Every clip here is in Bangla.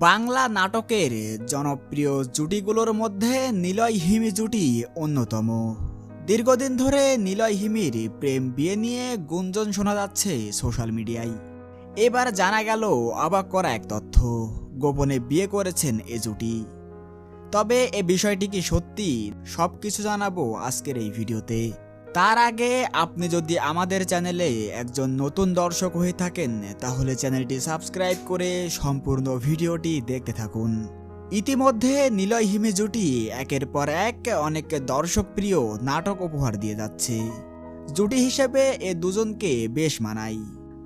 বাংলা নাটকের জনপ্রিয় জুটিগুলোর মধ্যে নিলয় হিমি জুটি অন্যতম। দীর্ঘদিন ধরে নিলয় হিমির প্রেম বিয়ে নিয়ে গুঞ্জন শোনা যাচ্ছে সোশ্যাল মিডিয়ায়। এবার জানা গেল অবাক করা এক তথ্য, গোপনে বিয়ে করেছেন এ জুটি। তবে এ বিষয়টি কি সত্যি, সবকিছু জানাবো আজকের এই ভিডিওতে। তার আগে আপনি যদি আমাদের চ্যানেলে একজন নতুন দর্শক হয়ে থাকেন তাহলে চ্যানেলটি সাবস্ক্রাইব করে সম্পূর্ণ ভিডিওটি দেখতে থাকুন। ইতিমধ্যে নিলয় হিমি জুটি একের পর এক অনেক দর্শকপ্রিয় নাটক উপহার দিয়ে যাচ্ছে। জুটি হিসেবে এ দুজনকে বেশ মানায়,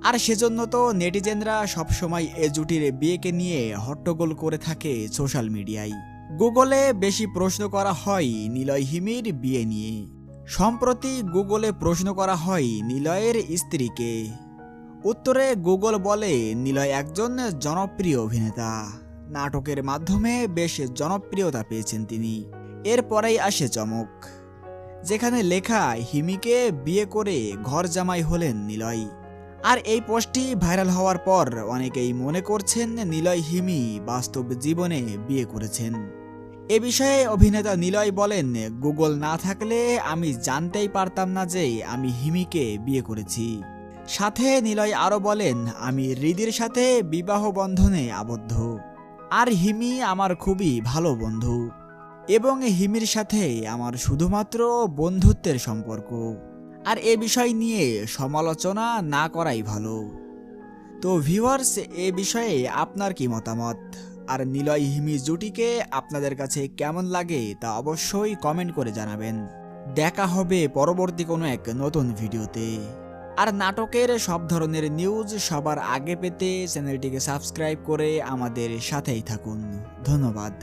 আর সেজন্য তো নেটিজেনরা সবসময় এ জুটির বিয়েকে নিয়ে হট্টগোল করে থাকে সোশ্যাল মিডিয়ায়। গুগলে বেশি প্রশ্ন করা হয় নিলয় হিমির বিয়ে নিয়ে। সম্প্রতি গুগলে প্রশ্ন করা হয় নিলয়ের স্ত্রীকে। উত্তরে গুগল বলে নিলয় একজন জনপ্রিয় অভিনেতা, নাটকের মাধ্যমে বেশ জনপ্রিয়তা পেয়েছেন তিনি। এরপরেই আসে চমক, যেখানে লেখা হিমিকে বিয়ে করে ঘর জামাই হলেন নিলয়। আর এই পোস্টটি ভাইরাল হওয়ার পর অনেকেই মনে করছেন নিলয় হিমি বাস্তব জীবনে বিয়ে করেছেন। এ বিষয়ে অভিনেতা নিলয় বলেন, গুগল না থাকলে আমি জানতেই পারতাম না যে আমি হিমিকে বিয়ে করেছি। সাথে নিলয় আরও বলেন, আমি হৃদির সাথে বিবাহ বন্ধনে আবদ্ধ, আর হিমি আমার খুবই ভালো বন্ধু, এবং হিমির সাথে আমার শুধুমাত্র বন্ধুত্বের সম্পর্ক। আর এ বিষয় নিয়ে সমালোচনা না করাই ভালো। তো ভিউয়ার্স, এ বিষয়ে আপনার কি মতামত? আর নিলয় হিমি জুটিকে আপনাদের কাছে কেমন লাগে তা অবশ্যই কমেন্ট করে জানাবেন। দেখা হবে পরবর্তী কোনো এক নতুন ভিডিওতে। আর নাটকের সব ধরনের নিউজ সবার আগে পেতে চ্যানেলটিকে সাবস্ক্রাইব করে আমাদের সাথেই থাকুন। ধন্যবাদ।